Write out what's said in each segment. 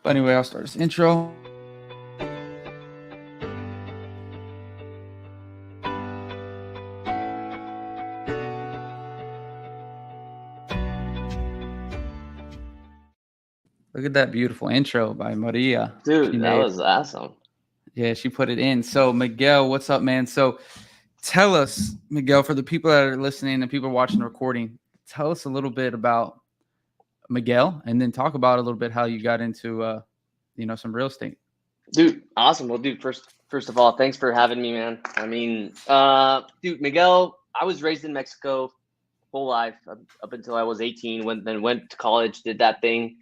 But anyway, I'll start this intro. Look at that beautiful intro by Maria. Dude, that was awesome. Yeah, she put it in. So Miguel, what's up, man? So tell us, Miguel, for the people that are listening and people watching the recording, tell us a little bit about Miguel, and then talk about a little bit how you got into, some real estate. Dude, awesome. Well, dude, first of all, thanks for having me, man. I mean, dude, Miguel, I was raised in Mexico whole life up until I was 18, went to college, did that thing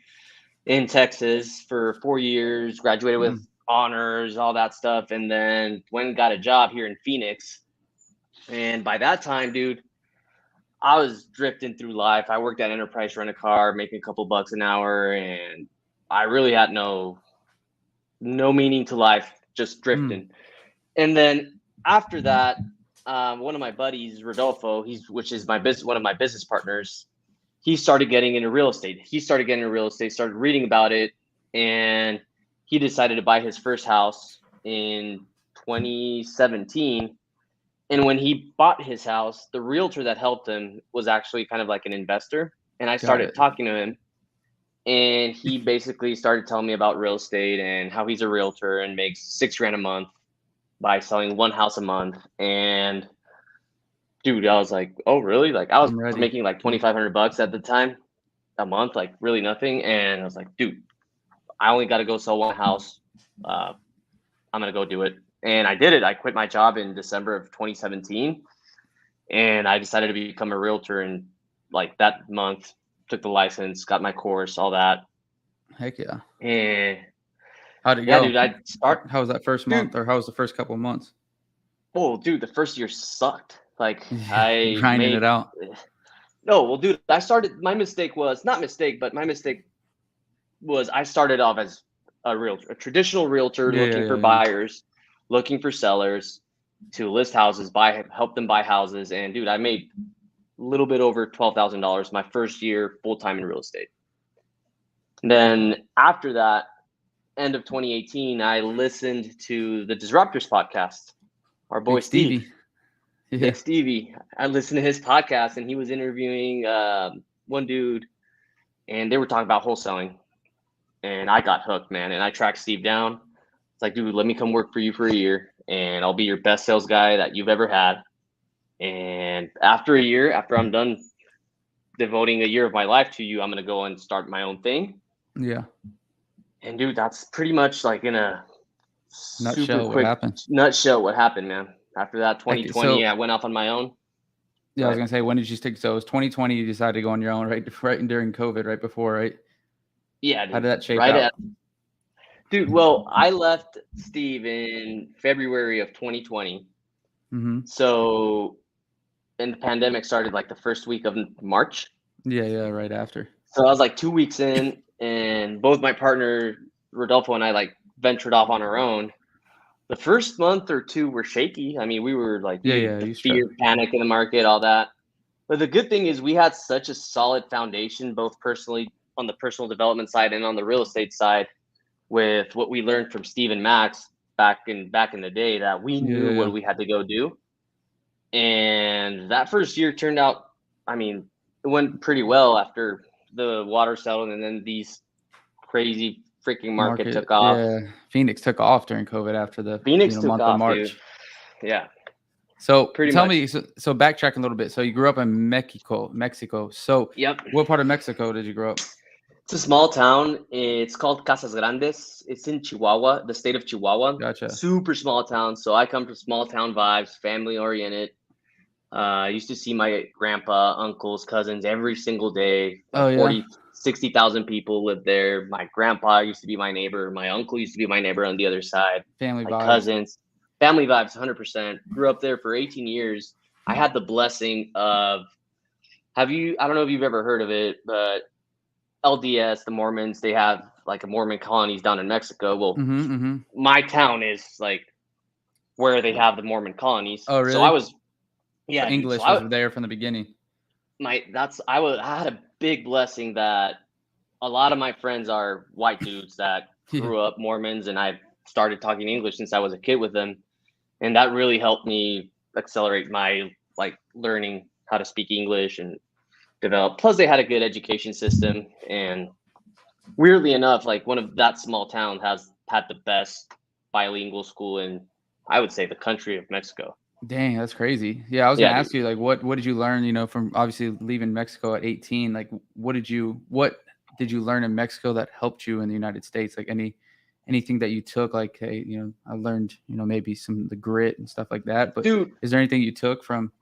in Texas for 4 years, graduated with honors, all that stuff, and then went and got a job here in Phoenix. And by that time, dude, I was drifting through life. I worked at Enterprise Rent a Car, making a couple bucks an hour, and I really had no meaning to life, just drifting. And then after that, one of my buddies, Rodolfo, which is one of my business partners, he started getting into real estate. Started reading about it, and he decided to buy his first house in 2017. And when he bought his house, the realtor that helped him was actually kind of like an investor. And I started talking to him, and he basically started telling me about real estate and how he's a realtor and makes $6,000 a month by selling one house a month. And dude, I was like, oh, really? Like, I was making like $2,500 at the time a month, like really nothing. And I was like, dude, I only got to go sell one house. I'm going to go do it. And I did it. I quit my job in December of 2017. And I decided to become a realtor. And like that month, took the license, got my course, all that. Heck yeah. And how'd it go? Dude, how was that first month, or how was the first couple of months? Oh, dude, the first year sucked. Like, grinding it out. No, well, dude, my mistake was I started off as a traditional realtor, looking for buyers, looking for sellers to list houses, help them buy houses. And dude, I made a little bit over $12,000 my first year full-time in real estate. And then after that, end of 2018, I listened to the Disruptors podcast. Our boy Stevie. Big Stevie. I listened to his podcast, and he was interviewing one dude, and they were talking about wholesaling. And I got hooked, man. And I tracked Steve down. It's like, dude, let me come work for you for a year, and I'll be your best sales guy that you've ever had. And after a year, after I'm done devoting a year of my life to you, I'm going to go and start my own thing. Yeah. And dude, that's pretty much like in a nutshell what happened, man. After that, 2020, I went off on my own. Yeah, I was going to say, when did you stick? So it was 2020, you decided to go on your own, right during COVID, right before, right? Yeah. Dude, how did that shape out? Dude, well, I left Steve in February of 2020. So, and the pandemic started like the first week of March. Yeah, right after. So I was like 2 weeks in, and both my partner, Rodolfo, and I like ventured off on our own. The first month or two were shaky. I mean, we were like, fear, panic in the market, all that. But the good thing is we had such a solid foundation, both personally on the personal development side and on the real estate side, with what we learned from Steve and Max back in the day, that we knew what we had to go do. And that first year turned out, I mean, it went pretty well after the water settled, and then these crazy freaking market took off. Yeah, Phoenix took off during COVID after the month of March. Dude. Yeah. So tell me, so backtrack a little bit. So you grew up in Mexico. So what part of Mexico did you grow up? It's a small town. It's called Casas Grandes. It's in Chihuahua, the state of Chihuahua. Gotcha. Super small town. So I come from small town vibes, family oriented. I used to see my grandpa, uncles, cousins every single day. 60,000 people lived there. My grandpa used to be my neighbor. My uncle used to be my neighbor on the other side. Family vibes. Cousins. Family vibes, 100%. Grew up there for 18 years. I had the blessing of, I don't know if you've ever heard of it, but LDS, the Mormons, they have like a Mormon colonies down in Mexico. Well, my town is like where they have the Mormon colonies. Oh, really? So I was, so English was there from the beginning. I had a big blessing that a lot of my friends are white dudes that grew up Mormons, and I started talking English since I was a kid with them, and that really helped me accelerate my like learning how to speak English and develop. Plus, they had a good education system, and weirdly enough, like one of that small town has had the best bilingual school in, I would say, the country of Mexico. Dang, that's crazy. Yeah, I was gonna ask you, like, what did you learn, from obviously leaving Mexico at 18? Like, what did you learn in Mexico that helped you in the United States? Like anything that you took, like, hey, I learned, maybe some of the grit and stuff like that. But Dude, is there anything you took from?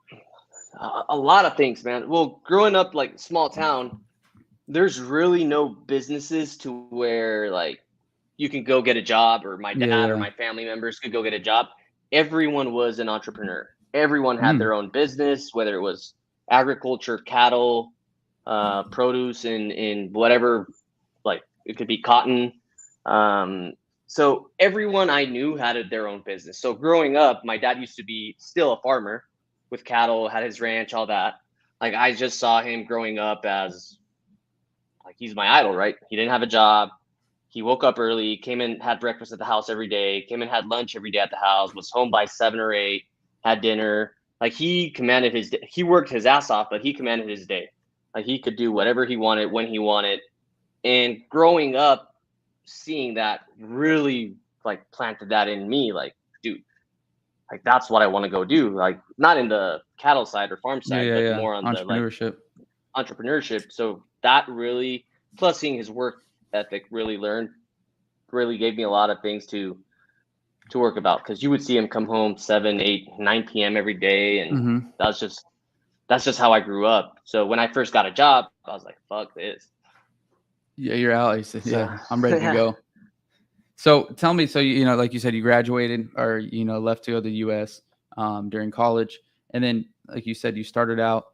a lot of things, man. Well, growing up like small town, there's really no businesses to where like you can go get a job, or my dad or my family members could go get a job. Everyone was an entrepreneur. Everyone had their own business, whether it was agriculture, cattle, produce, in whatever, like it could be cotton. So everyone I knew had their own business. So growing up, my dad used to be still a farmer with cattle, had his ranch, all that. Like I just saw him growing up as like he's my idol, right? He didn't have a job. He woke up early, came in, had breakfast at the house every day, came in, had lunch every day at the house, was home by 7 or 8, had dinner. Like he commanded his day. He worked his ass off, but he commanded his day. Like he could do whatever he wanted when he wanted. And growing up, seeing that really like planted that in me. Like, dude, like that's what I want to go do. Like not in the cattle side or farm side, but more on the like entrepreneurship. So that really, plus seeing his work ethic, really gave me a lot of things to work about, because you would see him come home 7, 8, 9 p.m. every day, and that's just how I grew up. So when I first got a job, I was like, fuck this. Yeah, you're out. You said, yeah, I'm ready to go. So tell me, so like you said, you graduated or left to go to the US during college, and then like you said, you started out.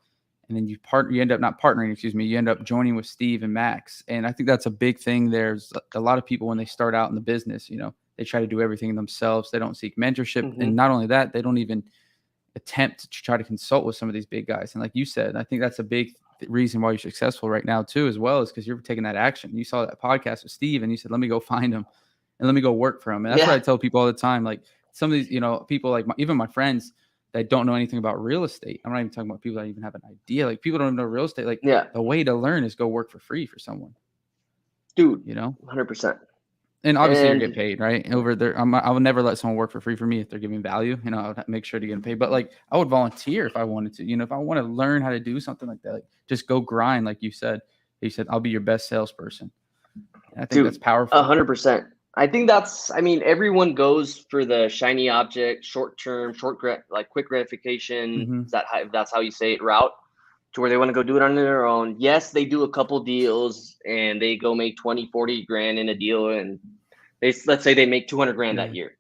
And then you end up not partnering, you end up joining with Steve and Max. And I think that's a big thing. There's a lot of people when they start out in the business, they try to do everything themselves. They don't seek mentorship. And not only that, they don't even attempt to try to consult with some of these big guys. And like you said, I think that's a big reason why you're successful right now too, as well, is because you're taking that action. You saw that podcast with Steve and you said, let me go find him and let me go work for him. And that's what I tell people all the time. Like some of these, people like even my friends that don't know anything about real estate. I'm not even talking about people that even have an idea. Like people don't even know real estate. Like the way to learn is go work for free for someone. Dude, 100%. And obviously you get paid, right? Over there, I would never let someone work for free for me if they're giving value. I would make sure to get paid. But like I would volunteer if I wanted to. If I want to learn how to do something like that, like just go grind, like you said. He said, I'll be your best salesperson. And I think that's powerful. 100%. I think everyone goes for the shiny object, short term, quick gratification. That's how you say it, route to where they want to go do it on their own. Yes, they do a couple deals and they go make 20, 40 grand in a deal. And let's say they make 200 grand that year.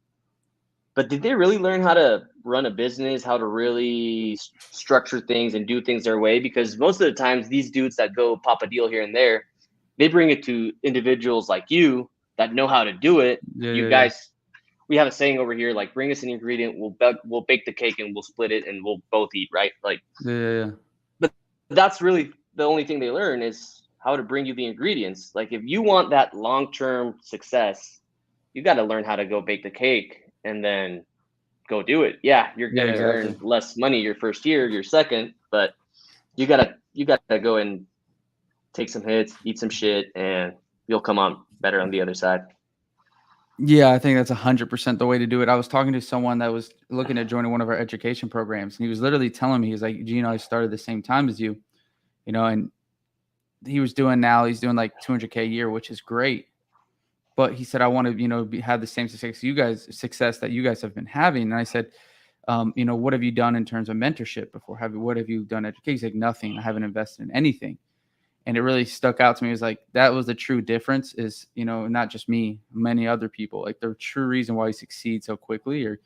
But did they really learn how to run a business, how to really structure things and do things their way? Because most of the times these dudes that go pop a deal here and there, they bring it to individuals like you that know how to do it. Guys, we have a saying over here, like, bring us an ingredient, we'll bake the cake and we'll split it and we'll both eat, right? Like, but that's really the only thing they learn is how to bring you the ingredients. Like, if you want that long-term success, you got to learn how to go bake the cake and then go do it. Yeah, you're going to earn less money your first year, your second, but you got to go and take some hits, eat some shit, and you'll come on better on the other side. Yeah, I think that's 100% the way to do it. I was talking to someone that was looking at joining one of our education programs, and he was literally telling me, he's like, Gino, I started the same time as you, and he's doing like 200K a year, which is great. But he said, I want to, have the same success that you guys have been having. And I said, what have you done in terms of mentorship before? What have you done education? He's like, nothing. I haven't invested in anything. And it really stuck out to me. It was like, that was the true difference is, not just me, many other people, like the true reason why you succeed so quickly, and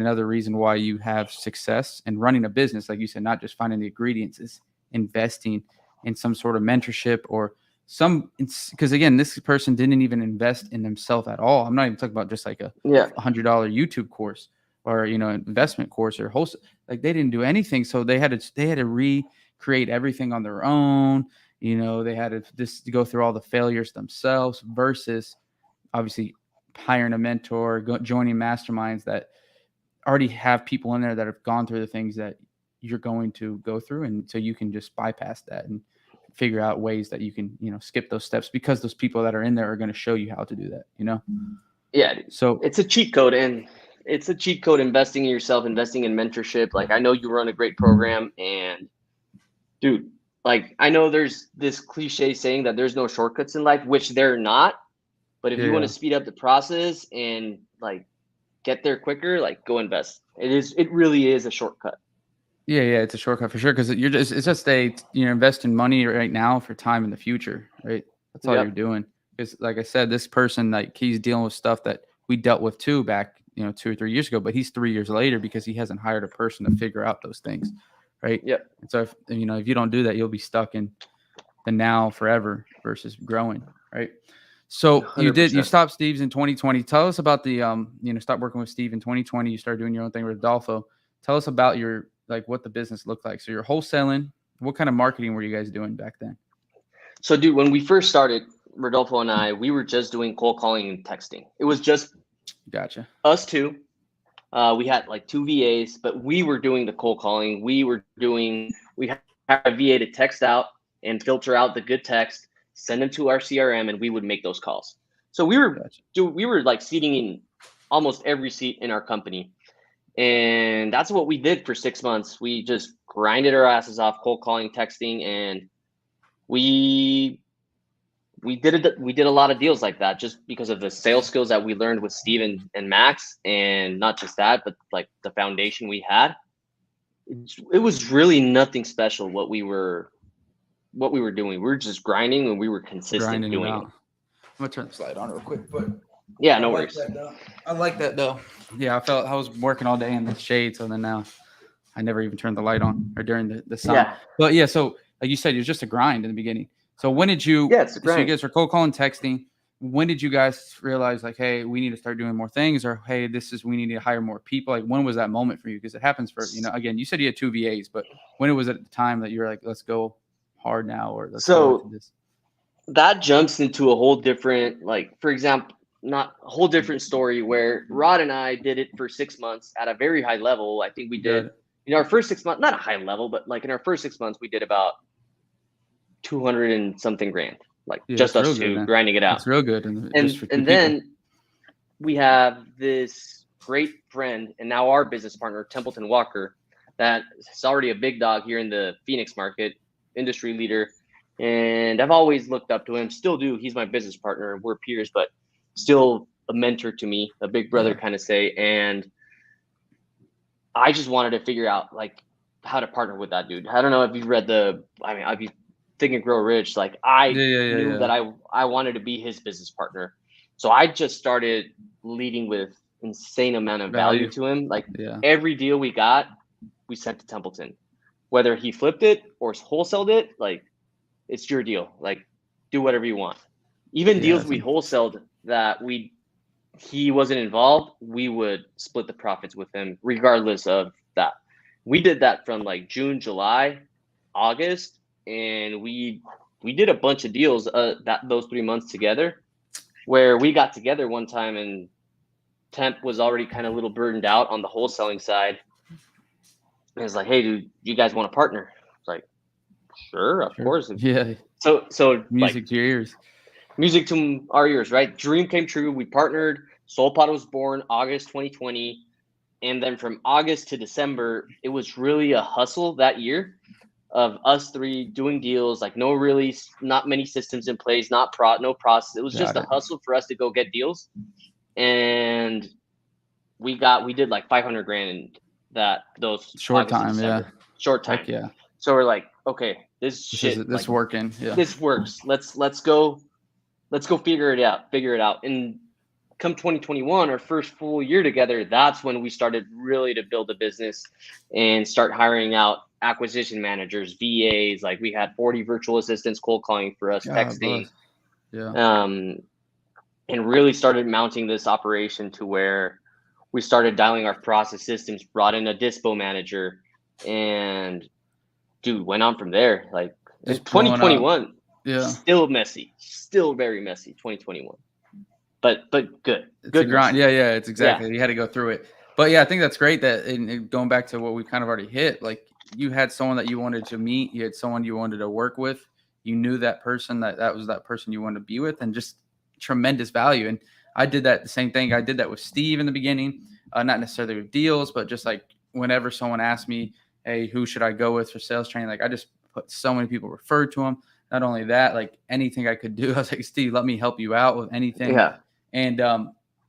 another reason why you have success in running a business. Like you said, not just finding the ingredients, is investing in some sort of mentorship or because again, this person didn't even invest in themselves at all. I'm not even talking about just like a $100 YouTube course or, investment course or wholesale. Like they didn't do anything. So they had to recreate everything on their own. They had to just go through all the failures themselves versus obviously hiring a mentor, joining masterminds that already have people in there that have gone through the things that you're going to go through. And so you can just bypass that and figure out ways that you can, skip those steps, because those people that are in there are going to show you how to do that, Yeah. Dude. So it's a cheat code, and it's a cheat code investing in yourself, investing in mentorship. Like, I know you run a great program, and dude, like, I know there's this cliche saying that there's no shortcuts in life, which they're not. But if you want to speed up the process and like get there quicker, like, go invest. It really is a shortcut. Yeah, it's a shortcut for sure, because it's just you're investing money right now for time in the future, right? That's all you're doing. Because like I said, this person, like, he's dealing with stuff that we dealt with too back, 2 or 3 years ago, but he's 3 years later because he hasn't hired a person to figure out those things, right? Yep. And so if you don't do that, you'll be stuck in the now forever versus growing, right? So 100%. you stopped Steve's in 2020. Tell us about the stop working with Steve in 2020. You started doing your own thing with Rodolfo. Tell us about what the business looked like. So you're wholesaling. What kind of marketing were you guys doing back then? So, dude, when we first started, Rodolfo and I, we were just doing cold calling and texting. It was just us two. We had like 2 VAs, but we were doing the cold calling. We had a VA to text out and filter out the good text, send them to our CRM, and we would make those calls. So we were like seating in almost every seat in our company. And that's what we did for 6 months. We just grinded our asses off, cold calling, texting, and we did a lot of deals like that just because of the sales skills that we learned with Steve and Max. And not just that, but like the foundation we had. It was really nothing special what we were doing. We were just grinding, and we were consistent doing it. I'm gonna turn the slide on real quick, but yeah, no worries. I like that though. Yeah, I was working all day in the shade, so then now I never even turned the light on or during the sun. Yeah. But yeah, so like you said, it was just a grind in the beginning. So when did you? Yeah, it's a grind. So you guys were cold calling, texting. When did you guys realize, like, hey, we need to start doing more things, or hey, we need to hire more people? Like, when was that moment for you? Because it happens for again, you said you had 2 VAs, but when it was at the time that you were like, let's go hard now, or let's go into this? That jumps into a whole different, like, for example, not a whole different story where Rod and I did it for 6 months at a very high level. I think we did in our first 6 months, not a high level, but like in our first 6 months, we did about 200 and something grand, like just us two grinding it out. It's real good. And then we have this great friend and now our business partner, Templeton Walker, that is already a big dog here in the Phoenix market, industry leader. And I've always looked up to him, still do. He's my business partner. We're peers, but still a mentor to me, a big brother kind of say. And I just wanted to figure out like how to partner with that dude. I don't know if you've read I'd be Think and Grow Rich. Like I knew that I wanted to be his business partner. So I just started leading with insane amount of value to him. Like every deal we got, we sent to Templeton, whether he flipped it or wholesaled it. Like, it's your deal. Like, do whatever you want. Even deals we wholesaled that he wasn't involved, we would split the profits with him regardless of that. We did that from like June, July, August, and we did a bunch of deals those 3 months together, where we got together one time and Temp was already kind of a little burdened out on the wholesaling side. And it's like, hey, dude, you guys want to partner? It's like, sure, of course. Yeah. So music to your ears. Music to our ears, right? Dream came true. We partnered. SoulPod was born August 2020. And then from August to December, it was really a hustle that year of us three doing deals, like not many systems in place, no process. It was just a hustle for us to go get deals. And we did like 500 grand in those short time. Short time. Heck yeah. So we're like, okay, this working. Yeah. This works. Let's go figure it out. And come 2021, our first full year together, that's when we started really to build a business and start hiring out acquisition managers, VAs. Like we had 40 virtual assistants cold calling for us, texting. And really started mounting this operation to where we started dialing our process systems, brought in a dispo manager, and dude, went on from there. Like 2021, still messy, still very messy. 2021. but good. It's a grind. Yeah, it's exactly. You had to go through it. But yeah, I think that's great that in going back to what we've kind of already hit, like you had someone that you wanted to meet, you had someone you wanted to work with, you knew that person that was that person you wanted to be with, and just tremendous value. And I did that the same thing. I did that with Steve in the beginning, not necessarily with deals, but just like whenever someone asked me, hey, who should I go with for sales training? Like I just put so many people referred to him. Not only that, like anything I could do, I was like, Steve, let me help you out with anything. Yeah. And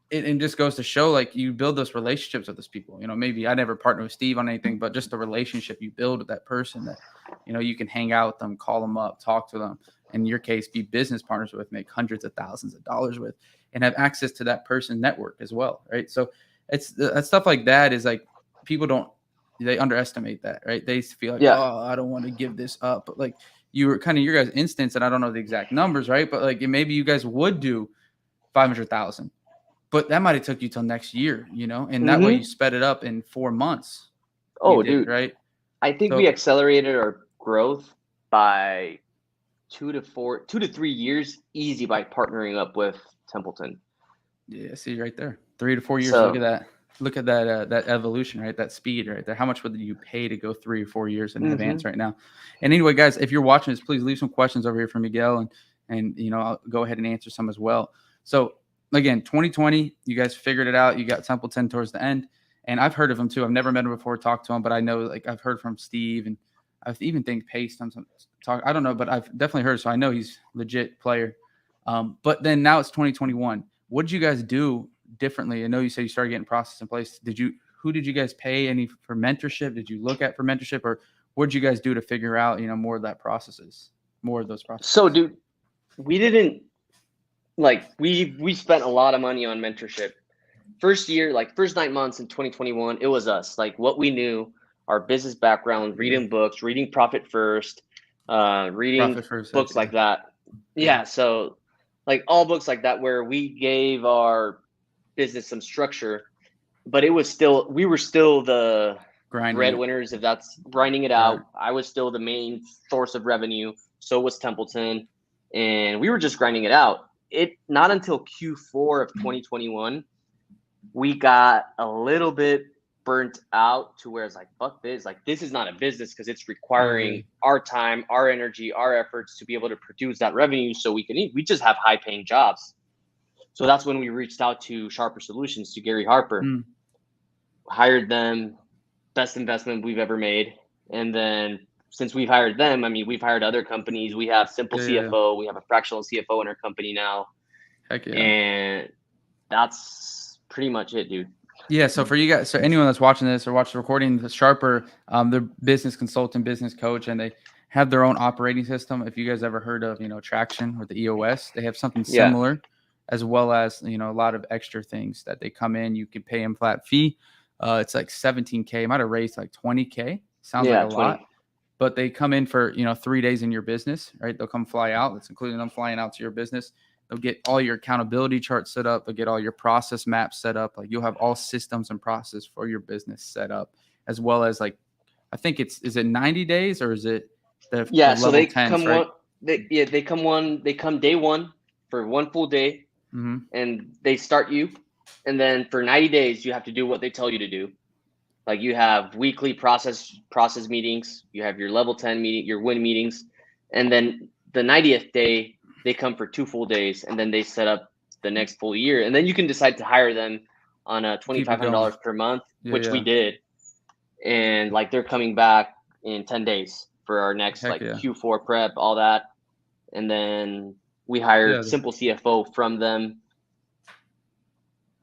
it just goes to show like you build those relationships with those people. You know, maybe I never partnered with Steve on anything, but just the relationship you build with that person that, you know, you can hang out with them, call them up, talk to them. In your case, be business partners with, make hundreds of thousands of dollars with, and have access to that person's network as well. Right. So it's stuff like that is like people they underestimate that. Right. They feel like, oh, I don't want to give this up. But like you were kind of your guys' instance, and I don't know the exact numbers. Right. But like maybe you guys would do 500,000. But that might have took you till next year, you know, and that way you sped it up in 4 months. Oh, dude, right? I think we accelerated our growth by 2 to 3 years easy by partnering up with Templeton. Yeah, see right there, 3 to 4 years. So, look at that that evolution, right? That speed right there. How much would you pay to go 3 or 4 years in advance right now? And anyway, guys, if you're watching this, please leave some questions over here for Miguel, and you know I'll go ahead and answer some as well. So. Again, 2020, you guys figured it out. You got Templeton towards the end, and I've heard of him too. I've never met him before, talked to him, but I know like I've heard from Steve, and I even think Pace on some talk. I don't know, but I've definitely heard. So I know he's legit player. But then now it's 2021. What did you guys do differently? I know you said you started getting process in place. Who did you guys pay any for mentorship? Did you look at for mentorship, or what did you guys do to figure out more of that more of those processes? So, dude, we didn't. Like we spent a lot of money on mentorship. First 9 months in 2021, it was us. Like what we knew, our business background, reading books, reading Profit First, reading books like that. Yeah, so like all books like that where we gave our business some structure, but we were still the breadwinners, if that's grinding it out. I was still the main source of revenue. So was Templeton, and we were just grinding it out. Not until Q4 of 2021, we got a little bit burnt out to where it's like, fuck this. Like, this is not a business because it's requiring our time, our energy, our efforts to be able to produce that revenue so we can eat. We just have high paying jobs. So that's when we reached out to Sharper Solutions, to Gary Harper, hired them, best investment we've ever made. And then since we've hired them, I mean, we've hired other companies. We have Simple CFO. We have a fractional CFO in our company now. Heck yeah. And that's pretty much it, dude. Yeah. So for you guys, so anyone that's watching this or watch the recording, the Sharper, they're business consultant, business coach, and they have their own operating system. If you guys ever heard of, Traction with the EOS, they have something similar, as well as, a lot of extra things that they come in. You can pay them flat fee. It's like $17K. It might have raised like $20K. Sounds like a 20. Lot. But they come in for, 3 days in your business, right? They'll come fly out. That's including them flying out to your business. They'll get all your accountability charts set up. They'll get all your process maps set up. Like you'll have all systems and process for your business set up, as well as like, I think is it 90 days or is it the so they 10s, come right? they come day one for one full day, and they start you, and then for 90 days you have to do what they tell you to do. Like you have weekly process meetings, you have your level 10 meeting, your win meetings, and then the 90th day they come for 2 full days, and then they set up the next full year, and then you can decide to hire them on a $2,500 per month, which we did, and like they're coming back in 10 days for our next Q4 prep, all that, and then we hired Simple CFO from them.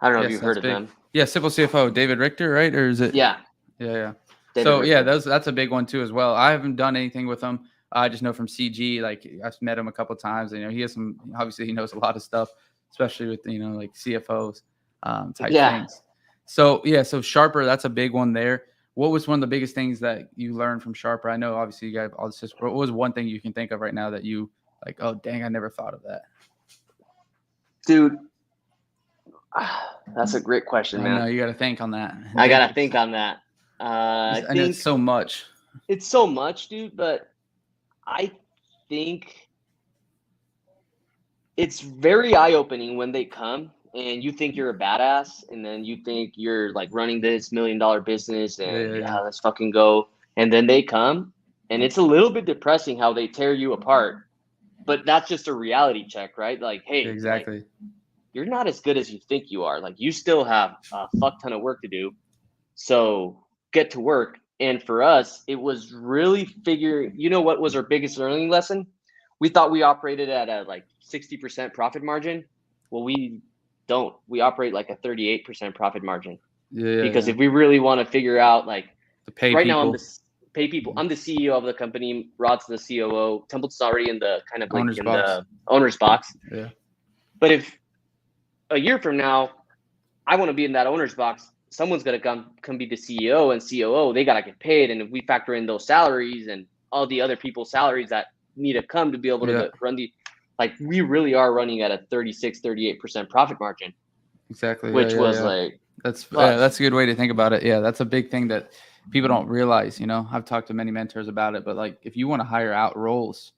I don't know if you've heard of them. Yeah, Simple CFO, David Richter, right? Or is it? Yeah. David Richter. That's a big one too as well. I haven't done anything with him. I just know from CG, like I've met him a couple of times. And, he has obviously he knows a lot of stuff, especially with, like CFOs type things. So, so Sharper, that's a big one there. What was one of the biggest things that you learned from Sharper? I know obviously you got all this. What was one thing you can think of right now that you like, oh, dang, I never thought of that? Dude. That's a great question, man. No, you got to think on that. I got to think on that. I know it's so much. It's so much, dude, but I think it's very eye-opening when they come and you think you're a badass, and then you think you're like running this $1 million business, and Yeah. let's fucking go. And then they come, and it's a little bit depressing how they tear you apart. But that's just a reality check, right? Like, hey, Exactly. like, you're not as good as you think you are. Like, you still have a fuck ton of work to do. So get to work. And for us, it was really figuring, you know what was our biggest learning lesson? We thought we operated at a like 60% profit margin. Well, we don't. We operate like a 38% profit margin. Yeah. Because if we really want to figure out, like, to pay right people. now, pay people. I'm the CEO of the company. Rod's the COO. Templeton's already in the kind of like Owner's in box. the owner's box. Yeah. But if a year from now, I want to be in that owner's box, someone's gonna come be the CEO and COO. They gotta get paid, and if we factor in those salaries and all the other people's salaries that need to come to be able to run like, we really are running at a 36-38% profit margin. Exactly. Which was like, that's a good way to think about it. Yeah, that's a big thing that people don't realize. You know, I've talked to many mentors about it, but like, if you want to hire out roles,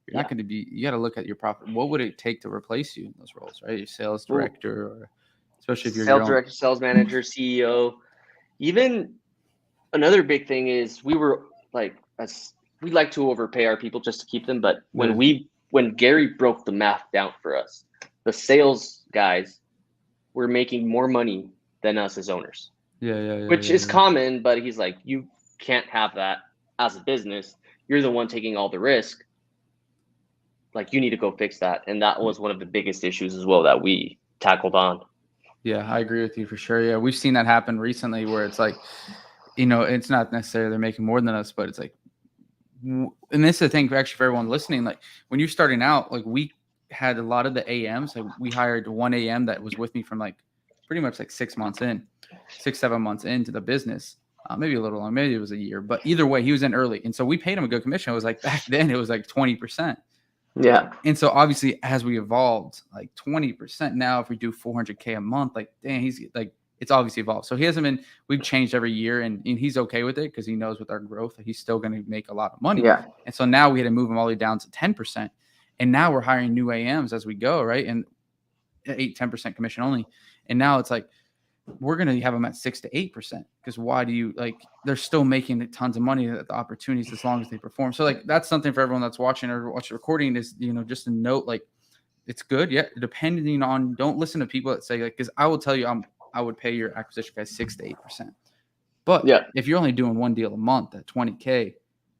you're not going to be. You got to look at your profit. What would it take to replace you in those roles, right? Your sales director, or especially if you're sales director, sales manager, CEO. Even another big thing is we were like, we like to overpay our people just to keep them, but when Gary broke the math down for us, the sales guys were making more money than us as owners. Which is common, but he's like, you can't have that as a business. You're the one taking all the risk. Like, you need to go fix that. And that was one of the biggest issues as well that we tackled on. Yeah, I agree with you for sure. Yeah, we've seen that happen recently where it's like, you know, it's not necessarily they're making more than us, but it's like, and this is the thing actually for everyone listening, like, when you're starting out, like, we had a lot of the AMs. Like, we hired one AM that was with me from like pretty much like 6 months in, 6-7 months into the business, maybe a little long, maybe it was a year, but either way, he was in early, and so we paid him a good commission. It was like, back then it was like 20%. Yeah. And so obviously, as we evolved, like 20% now, if we do 400K a month, like, dang, he's like, it's obviously evolved. So he hasn't been, we've changed every year, and he's okay with it because he knows with our growth that he's still going to make a lot of money. Yeah. And so now we had to move him all the way down to 10%. And now we're hiring new AMs as we go, right? And 8-10% commission only. And now it's like, we're going to have them at 6 to 8%, because why do you, like, they're still making tons of money at the opportunities as long as they perform. So like, that's something for everyone that's watching or watch the recording is, you know, just a note, like, it's good. Yeah. Depending on, don't listen to people that say, like, cause I will tell you, I would pay your acquisition guys 6 to 8%. But if you're only doing one deal a month at 20K,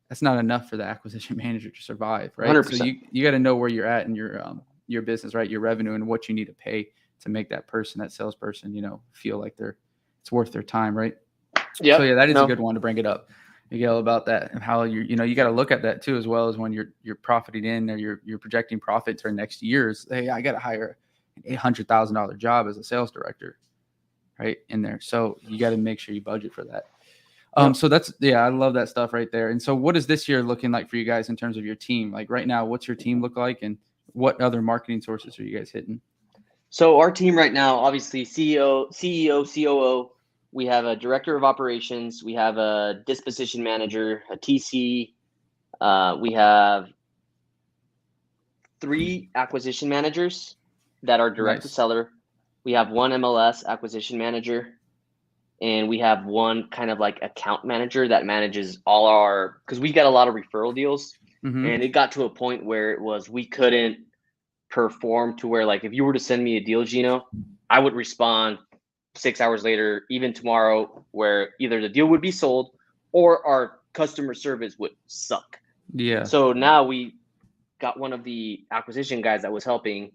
that's not enough for the acquisition manager to survive. Right. 100%. So you got to know where you're at in your business, right? Your revenue and what you need to pay to make that person, that salesperson, you know, feel like it's worth their time, right? Yeah. So yeah, that is a good one to bring it up, Miguel, about that, and how you got to look at that too, as well as when you're profiting in, or you're projecting profit for next year's. Hey, I got to hire an $800,000 job as a sales director, right in there. So you got to make sure you budget for that. So that's, I love that stuff right there. And so what is this year looking like for you guys in terms of your team? Like right now, what's your team look like, and what other marketing sources are you guys hitting? So our team right now, obviously CEO, COO, we have a director of operations, we have a disposition manager, a TC, we have 3 acquisition managers that are direct to seller. We have 1 MLS acquisition manager, and we have 1 kind of like account manager that manages all our, because we got a lot of referral deals, and it got to a point where it was, we couldn't perform to where, like, if you were to send me a deal, Gino, I would respond 6 hours later, even tomorrow, where either the deal would be sold or our customer service would suck. Yeah. So now we got one of the acquisition guys that was helping,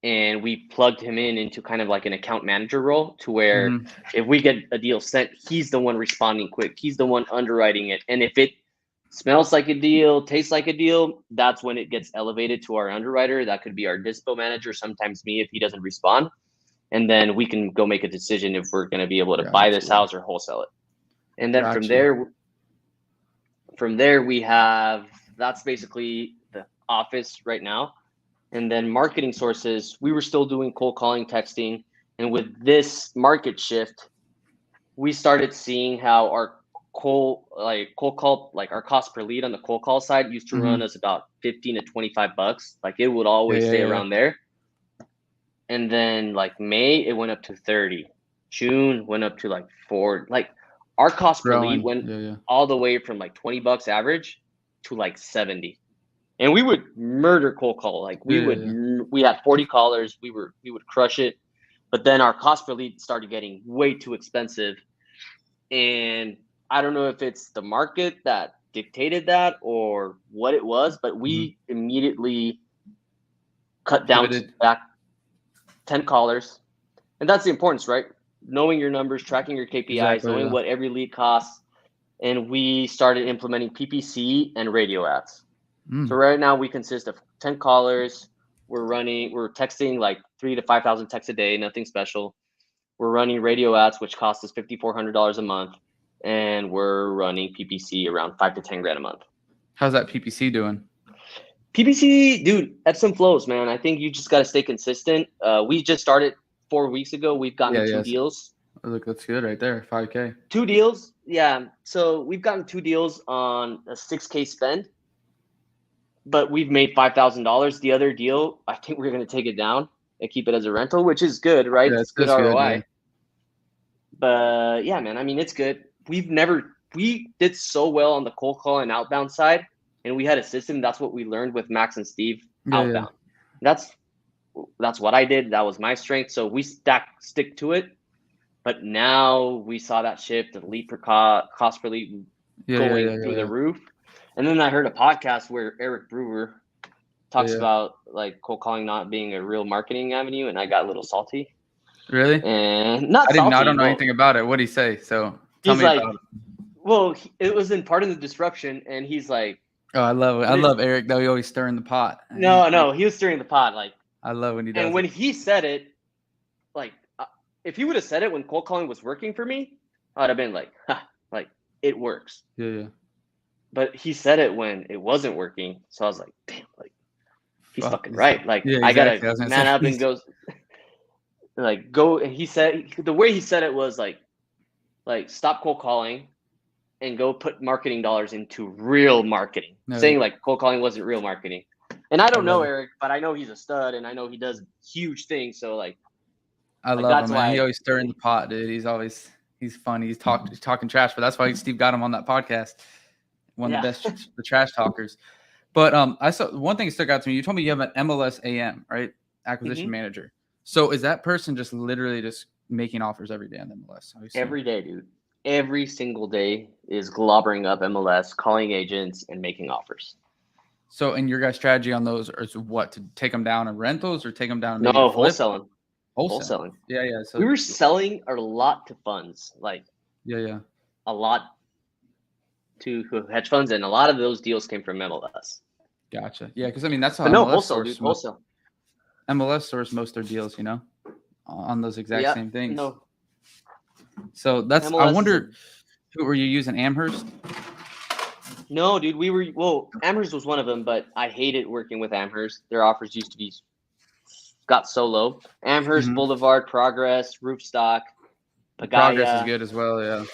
and we plugged him into kind of like an account manager role, to where if we get a deal sent, he's the one responding quick. He's the one underwriting it. And if it smells like a deal, tastes like a deal, that's when it gets elevated to our underwriter. That could be our dispo manager, sometimes me if he doesn't respond. And then we can go make a decision if we're going to be able to buy this house or wholesale it. And then from there we have, that's basically the office right now. And then marketing sources, we were still doing cold calling, texting. And with this market shift, we started seeing how our cold call, like our cost per lead on the cold call side used to run us about $15 to $25. Like, it would always stay around there. And then like May, it went up to 30. June went up to like 4. Like our cost per lead went all the way from like $20 average to like 70. And we would murder cold call. Like we had 40 callers. We would crush it. But then our cost per lead started getting way too expensive. And I don't know if it's the market that dictated that or what it was, but we immediately cut down to back 10 callers. And that's the importance, right? Knowing your numbers, tracking your KPIs, knowing what every lead costs. And we started implementing PPC and radio ads. So right now we consist of 10 callers. We're texting like 3,000 to 5,000 texts a day, nothing special. We're running radio ads, which cost us $5,400 a month. And we're running PPC around $5,000 to $10,000 a month. How's that PPC doing? PPC, dude, ebbs and flows, man. I think you just got to stay consistent. We just started 4 weeks ago. We've gotten 2 deals. Look, that's good right there. 5K. 2 deals. Yeah. So we've gotten 2 deals on a 6K spend, but we've made $5,000. The other deal, I think we're going to take it down and keep it as a rental, which is good, right? Yeah, it's good ROI. But yeah, man, I mean, it's good. We did so well on the cold call and outbound side, and we had a system. That's what we learned with Max and Steve outbound. That's what I did. That was my strength. So we stick to it. But now we saw that shift, the lead per cost per lead going through the roof. And then I heard a podcast where Eric Brewer talks about like cold calling not being a real marketing avenue, and I got a little salty. Really? And I don't know anything about it. What did he say? So tell me about it. Well, it was in part of the disruption, and he's like, "Oh, I love it. I love Eric. Though he always stirring the pot." No, he was stirring the pot. Like I love when he does. And when he said it, like if he would have said it when cold calling was working for me, I'd have been like, "Ha, like it works." Yeah. But he said it when it wasn't working, so I was like, "Damn, like he's fucking right." Like I gotta man up and go. Like go, and he said the way he said it was like stop cold calling and go put marketing dollars into real marketing. Saying like cold calling wasn't real marketing. And I don't know Eric, but I know he's a stud and I know he does huge things. So like I love him, man. He always stirring the pot, dude. He's funny. He's talking trash, but that's why Steve got him on that podcast. One of the best the trash talkers. But I saw one thing that stuck out to me. You told me you have an MLS AM, right? Acquisition manager. So is that person just literally just making offers every day on MLS? Every day, dude. Every single day is globbering up MLS, calling agents, and making offers. So, and your guys' strategy on those is what? To take them down in rentals or take them down? No, wholesaling. Wholesaling. Yeah. So we were selling a lot to funds, like a lot to hedge funds, and a lot of those deals came from MLS. Gotcha. Yeah, because I mean that's how. But no, wholesale, dude. Wholesale. MLS source most of their deals, on those exact same things. No. So that's MLS I wonder, who were you using? Amherst? No, dude. Amherst was one of them, but I hated working with Amherst. Their offers used to got so low. Amherst, Boulevard, Progress, Roofstock, Pagaya. Progress is good as well, yeah.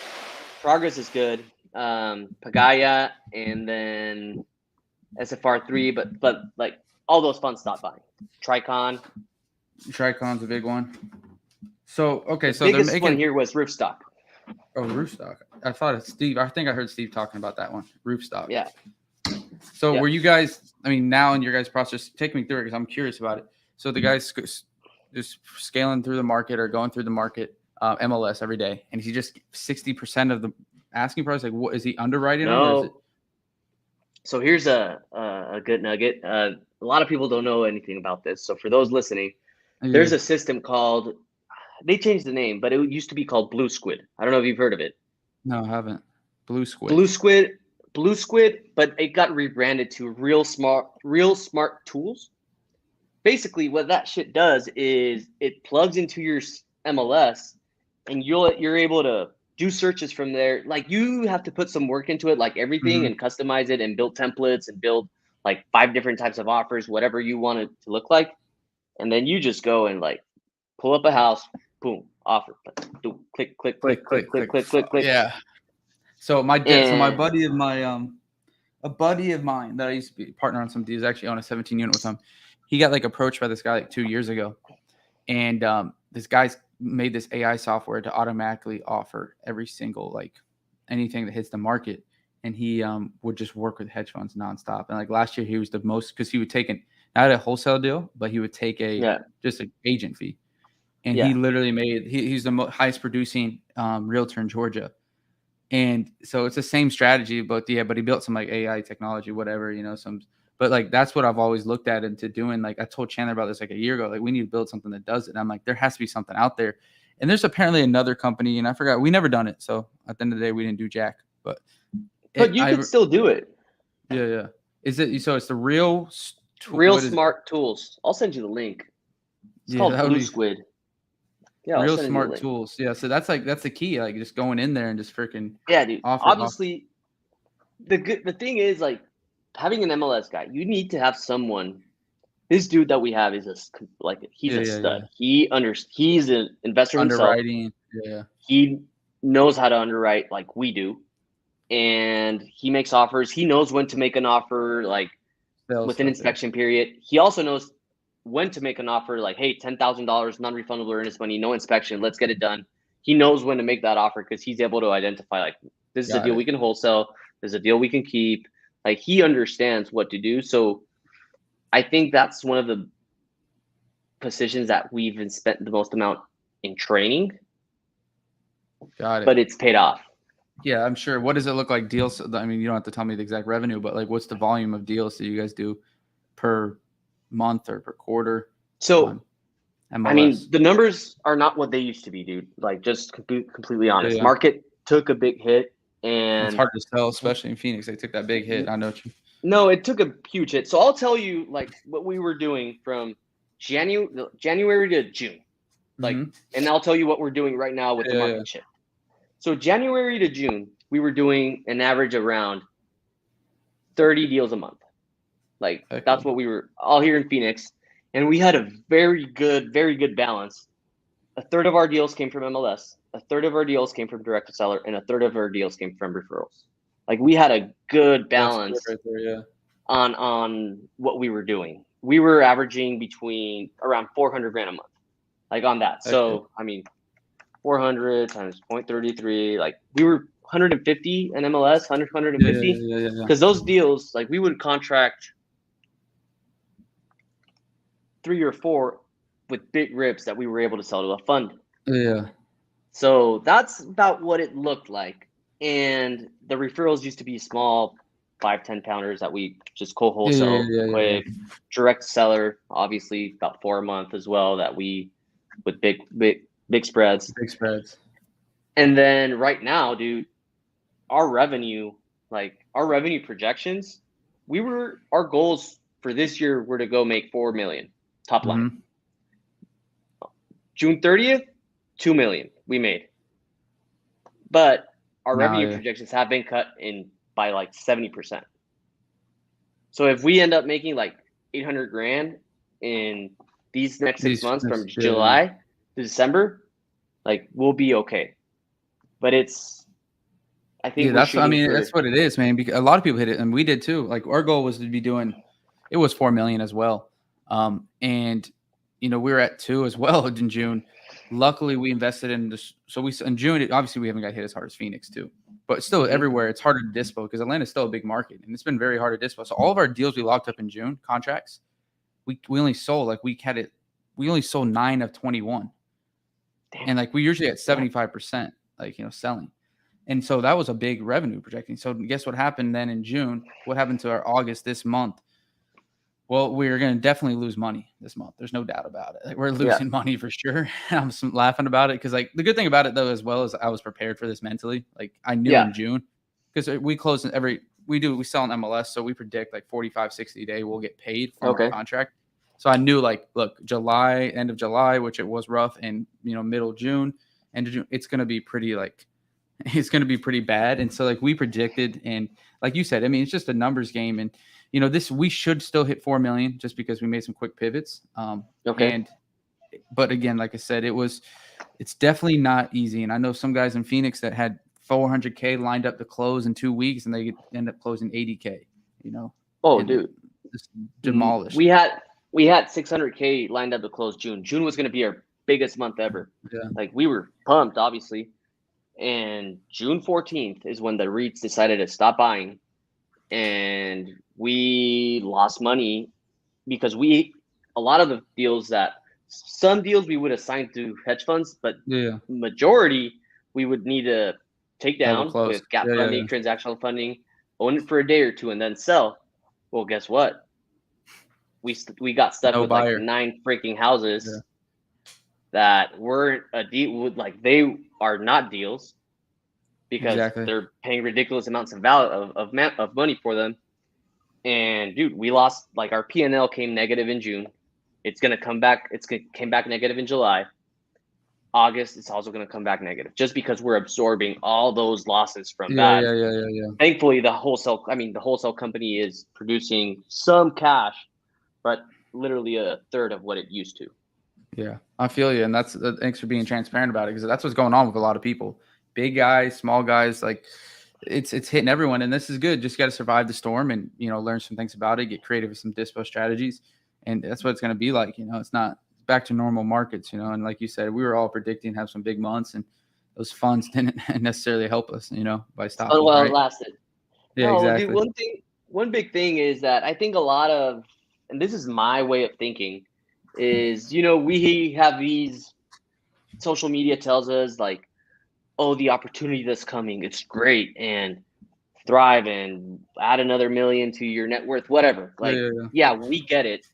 Progress is good. Pagaya, and then SFR3, but like all those funds stopped buying. Tricon's a big one. So okay, so the biggest one here was Roofstock. Oh, Roofstock. I thought it's Steve. I think I heard Steve talking about that one. Roofstock. Yeah. So were you guys? I mean, now in your guys' process, take me through it because I'm curious about it. So the guys just scaling through the market or going through the market, MLS every day, and he just 60% of the asking price. Like, what is he underwriting? No. Or is it? So here's a good nugget. A lot of people don't know anything about this. So for those listening, there's a system called, they changed the name, but it used to be called Blue Squid. I don't know if you've heard of it. No, I haven't. Blue Squid, but it got rebranded to Real Smart Tools. Basically, what that shit does is it plugs into your MLS, and you're able to do searches from there. Like you have to put some work into it, like everything, and customize it and build templates and build like 5 different types of offers, whatever you want it to look like. And then you just go and like pull up a house, boom, offer, click. Yeah. So my buddy of a buddy of mine that I used to be a partner on some deals, actually own a 17 unit with him. He got like approached by this guy like 2 years ago, And this guy's made this AI software to automatically offer every single like anything that hits the market. And he would just work with hedge funds nonstop. And like last year, he was the most because he would take not a wholesale deal, but he would take just an agent fee. And he literally he's the highest producing realtor in Georgia. And so it's the same strategy, but he built some like AI technology, whatever, but like, that's what I've always looked at into doing. Like I told Chandler about this like a year ago, like we need to build something that does it. And I'm like, there has to be something out there. And there's apparently another company, and I forgot, we never done it. So at the end of the day, we didn't do jack, but you could still do it. Yeah. Is it, so it's the Real Smart Tools. I'll send you the link. It's called Blue Squid. Yeah, Real Smart Tools. Yeah. So that's the key. Like just going in there and just freaking. Yeah, dude. Obviously, the thing is like having an MLS guy, you need to have someone. This dude that we have is he's a stud. Yeah. He's an investor himself. Underwriting. Yeah. He knows how to underwrite like we do. And he makes offers. He knows when to make an offer, like with an inspection period. He also knows when to make an offer, like, hey, $10,000, non-refundable earnest money, no inspection, let's get it done. He knows when to make that offer because he's able to identify, like, this is a deal we can wholesale. There's a deal we can keep. Like, he understands what to do. So I think that's one of the positions that we've spent the most amount in training. Got it. But it's paid off. Yeah, I'm sure. What does it look like deals? I mean, you don't have to tell me the exact revenue, but like, what's the volume of deals that you guys do per month or per quarter? So, I mean, the numbers are not what they used to be, dude. Like, just completely honest. Yeah. Market took a big hit, and it's hard to sell, especially in Phoenix. They took that big hit. I know what you. No, it took a huge hit. So I'll tell you, like, what we were doing from January to June, like, and I'll tell you what we're doing right now with the market shift. So January to June, we were doing an average around 30 deals a month. Like that's what we were all here in Phoenix. And we had a very good balance. A third of our deals came from MLS. A third of our deals came from direct to seller. And a third of our deals came from referrals. Like we had a good balance on what we were doing. We were averaging between around 400 grand a month, like on that. So, I mean, 400 times 0.33, like we were 150 in MLS, 150. Because those deals, like we would contract 3 or 4 with big rips that we were able to sell to a fund. Yeah. So that's about what it looked like. And the referrals used to be small 5-10 pounders that we just co-wholesale quick. Direct seller, obviously about 4 a month as well, that we with big spreads. Big spreads. And then right now, dude, our revenue projections, our goals for this year were to go make 4 million top line. June 30th, 2 million we made. But our revenue projections have been cut in by like 70%. So if we end up making like 800 grand in these next 6 months from July to December, like we'll be okay. But I think that's what it is, man. Because a lot of people hit it, and we did too. Like our goal was to be it was 4 million as well. And we were at 2 as well in June. Luckily, we invested in this. So in June, obviously we haven't got hit as hard as Phoenix too, but still everywhere it's harder to dispo because Atlanta's still a big market, and it's been very hard to dispo. So all of our deals we locked up in June contracts, we only sold we only sold 9 of 21. Damn. And like we usually at 75%, selling. And so that was a big revenue projecting. So guess what happened then in June? What happened to our August this month? Well, we're going to definitely lose money this month. There's no doubt about it. Like we're losing money for sure. I'm laughing about it because like the good thing about it though, as well, is I was prepared for this mentally. Like I knew in June because we close we sell in MLS. So we predict like 45, 60 day we'll get paid from our contract. So I knew like, look, end of July, which it was rough, and middle June, end of June, it's going to be pretty bad. And so like we predicted, and like you said, I mean, it's just a numbers game. And, we should still hit 4 million just because we made some quick pivots. But again, like I said, it's definitely not easy. And I know some guys in Phoenix that had 400K lined up to close in 2 weeks and they end up closing 80K, Oh, dude. Just demolished. We had we had 600K lined up to close June. June was going to be our biggest month ever. Yeah. Like we were pumped, obviously. And June 14th is when the REITs decided to stop buying, and we lost money because a lot of the deals some deals we would assign to hedge funds, but Yeah. majority we would need to take Double down close. with gap Yeah, funding, transactional funding, own it for a day or two, and then sell. Well, guess what? We got stuck No with like buyer. 9 freaking houses Yeah. that weren't a deal. Like they are not deals because Exactly. they're paying ridiculous amounts of value of money for them. And dude, we lost, like, our P&L came negative in June. It's gonna come back. Came back negative in July. August, it's also gonna come back negative just because we're absorbing all those losses from that. Yeah. Thankfully, the wholesale company is producing some cash, but literally a third of what it used to. Yeah, I feel you, and thanks for being transparent about it, because that's what's going on with a lot of people, big guys, small guys. Like it's hitting everyone, and this is good. Just got to survive the storm, and learn some things about it, get creative with some dispo strategies, and that's what it's going to be like. It's not back to normal markets. And like you said, we were all predicting have some big months, and those funds didn't necessarily help us. By stopping. Well, Right? it lasted. Yeah, No, dude. exactly. One big thing is that I think a lot of, and this is my way of thinking, is we have these, social media tells us like, oh, the opportunity that's coming, it's great, and thrive and add another million to your net worth, whatever. Like, Yeah. yeah, we get it.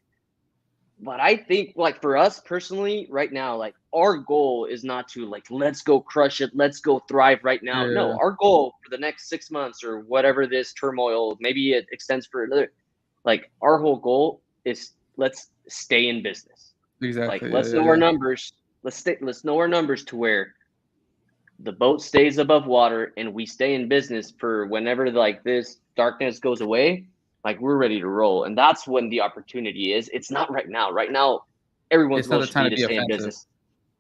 But I think, like, for us personally right now, like, our goal is not to, like, let's go crush it, let's go thrive right now. No, Yeah. our goal for the next 6 months or whatever this turmoil, maybe it extends for another, like, our whole goal is let's stay in business. Like, Exactly. let's know our numbers. Let's know our numbers to where the boat stays above water and we stay in business for whenever, like, this darkness goes away. Like, we're ready to roll, and that's when the opportunity is. It's not right now. Right now, everyone's It's not goal the should time be to to be stay in offensive. business.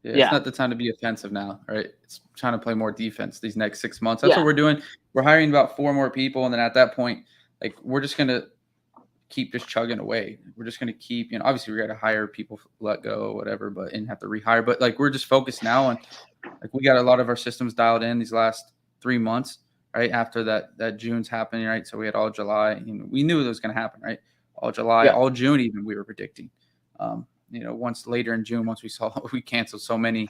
Yeah, it's Yeah, not the time to be offensive now, right? It's trying to play more defense these next 6 months. That's what yeah, we're doing. We're hiring about 4 more people, and then at that point, like, we're just gonna keep just chugging away. We're just gonna keep, obviously we got to hire people, let go, whatever, and have to rehire. But like, we're just focused now on, like, we got a lot of our systems dialed in these last 3 months, right? After that June's happening, right? So we had all July, we knew it was gonna happen, right? All July, yeah, all June, even we were predicting. Once later in June, once we saw we canceled so many.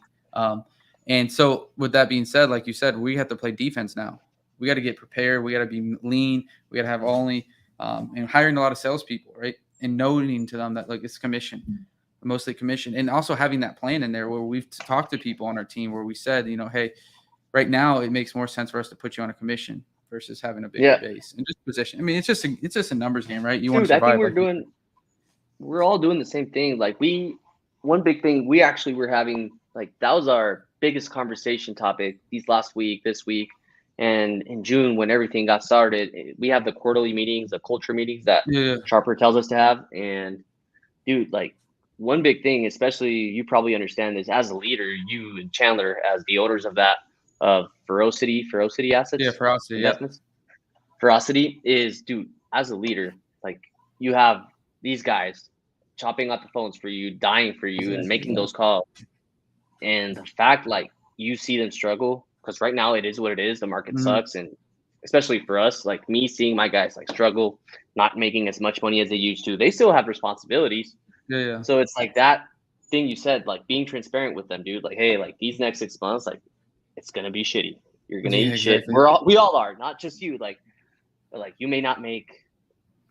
And so with that being said, like you said, we have to play defense now. We got to get prepared. We got to be lean. We got to have only and hiring a lot of salespeople, right? And noting to them that, like, it's commission, mostly commission, and also having that plan in there where we've talked to people on our team where we said, hey, right now it makes more sense for us to put you on a commission versus having a bigger yeah. base and just position. I mean, it's just a numbers game, right? You want to Dude, I think survive. we're all doing the same thing. Like, one big thing we actually were having, like, that was our biggest conversation topic this week. And in June, when everything got started, we have the quarterly meetings, the culture meetings that Yeah. Sharper tells us to have. And dude, like, one big thing, especially, you probably understand this as a leader, you and Chandler as the owners of that, of Ferocity Yeah, assets, for us, yeah. investments. Ferocity is, dude, as a leader, like, you have these guys chopping out the phones for you, dying for you, and Exactly. making Yeah. those calls. And the fact, like, you see them struggle, because right now it is what it is. The market Mhm. sucks, and especially for us, like, me seeing my guys, like, struggle, not making as much money as they used to. They still have responsibilities. Yeah. So it's like that thing you said, like, being transparent with them, dude. Like, hey, like, these next 6 months, like, it's gonna be shitty. You're gonna Yeah, eat shit. exactly. We all are, not just you. Like, you may not make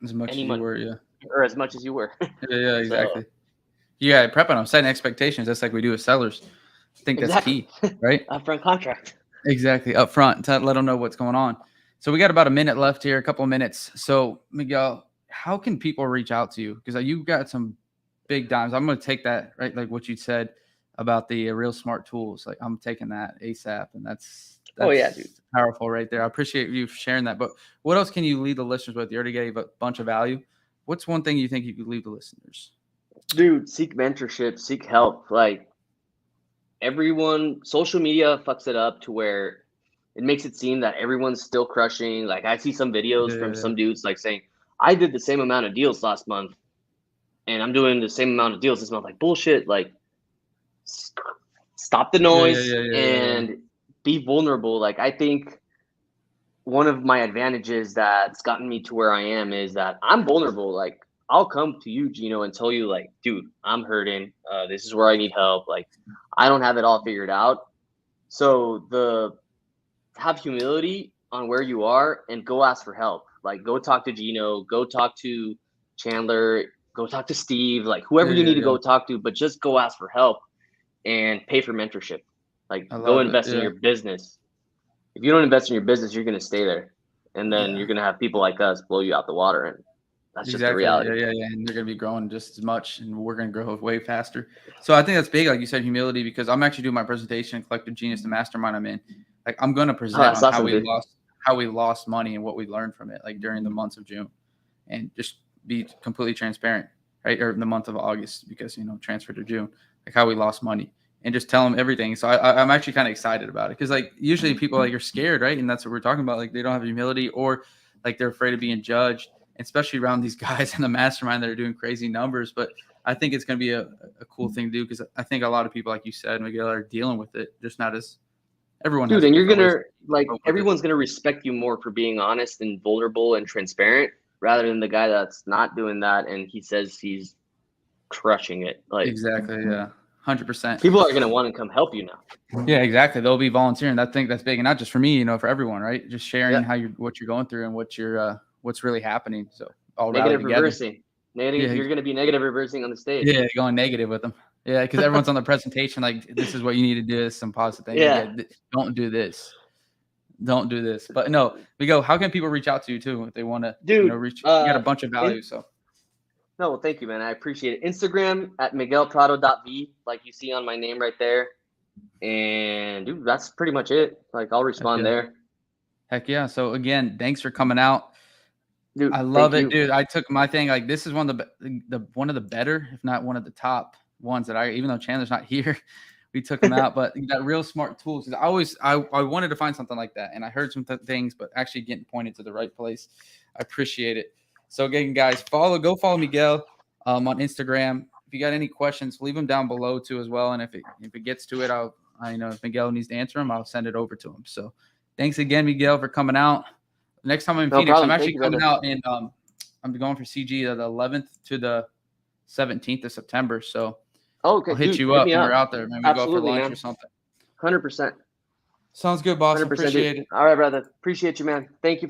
As much any as you money were, yeah. or as much as you were. Yeah, So exactly. Yeah, prep on them, setting expectations. That's like we do with sellers. I think that's exactly, key, right? upfront contract. Exactly. Up front to let them know what's going on. So we got about a minute left here, a couple of minutes. So Miguel, how can people reach out to you? Because you got some big dimes. I'm going to take that, right? Like what you said about the real smart tools. Like, I'm taking that ASAP, and that's Oh yeah, dude. powerful right there. I appreciate you sharing that. But what else can you leave the listeners with? You already gave a bunch of value. What's one thing you think you could leave the listeners? Dude, seek mentorship, seek help. Like, social media fucks it up to where it makes it seem that everyone's still crushing. Like, I see some videos from Yeah. some dudes, like, saying, I did the same amount of deals last month. and I'm doing the same amount of deals this month. Like, bullshit. Like, stop the Yeah, noise yeah. and be vulnerable. Like, I think one of my advantages that's gotten me to where I am is that I'm vulnerable. Like, I'll come to you, Gino, and tell you, like, dude, I'm hurting. This is where I need help. Like, I don't have it all figured out. So have humility on where you are and go ask for help. Like, go talk to Gino, go talk to Chandler, go talk to Steve, like whoever you need to Yeah. go talk to, but just go ask for help and pay for mentorship. Like, I go love it. invest in Yeah. your business. If you don't invest in your business, you're going to stay there. And then Yeah. you're going to have people like us blow you out the water. And that's just the Exactly. reality. Yeah. And they're going to be growing just as much, and we're going to grow way faster. So I think that's big, like you said, humility, because I'm actually doing my presentation in Collective Genius, the mastermind I'm in. Like, I'm going to present that's on awesome, how we lost money and what we learned from it, like during the months of June, and just be completely transparent, right? Or the month of August, because, transfer to June, like how we lost money, and just tell them everything. So I'm actually kind of excited about it, because like usually people like are scared, right? And that's what we're talking about. Like, they don't have humility, or like they're afraid of being judged, especially around these guys in the mastermind that are doing crazy numbers. But I think it's going to be a cool thing to do, because I think a lot of people, like you said, Miguel, are dealing with it, just not as everyone has. dude. And you're different going ways to, like, cope with it. everyone's going to respect you more for being honest and vulnerable and transparent rather than the guy that's not doing that and he says he's crushing it. Like, Exactly. Yeah. 100%. people are going to want to come help you now. Yeah, exactly. They'll be volunteering. I think that's big, and not just for me, for everyone, right? Just sharing what you're going through and what's really happening. So all rally Negative together. reversing. You're going to be negative reversing on the stage. Yeah, going negative with them. Yeah, because everyone's on the presentation like, this is what you need to do. This is some positive things. Yeah. Don't do this. Don't do this. But no, we go. How can people reach out to you too if they want to? Dude, reach. You got a bunch of value. So. No, well, thank you, man. I appreciate it. Instagram at miguelprado.v, like you see on my name right there. And dude, that's pretty much it. Like, I'll respond there. Heck yeah. So again, thanks for coming out. Dude, I love it, dude. I took my thing. Like, this is one of the better, if not one of the top ones that even though Chandler's not here, we took him out. But you got real smart tools. I wanted to find something like that, and I heard some things, but actually getting pointed to the right place. I appreciate it. So again, guys, go follow Miguel on Instagram. If you got any questions, leave them down below too as well. And if it gets to it, if Miguel needs to answer them, I'll send it over to him. So thanks again, Miguel, for coming out. Next time I'm in Phoenix, problem. I'm actually coming out, and I'm going for CG the 11th to the 17th of September. So okay, I'll hit you up when we're out there. Maybe go for lunch or something. 100%. Sounds good, boss. 100%. Appreciate it. All right, brother. Appreciate you, man. Thank you.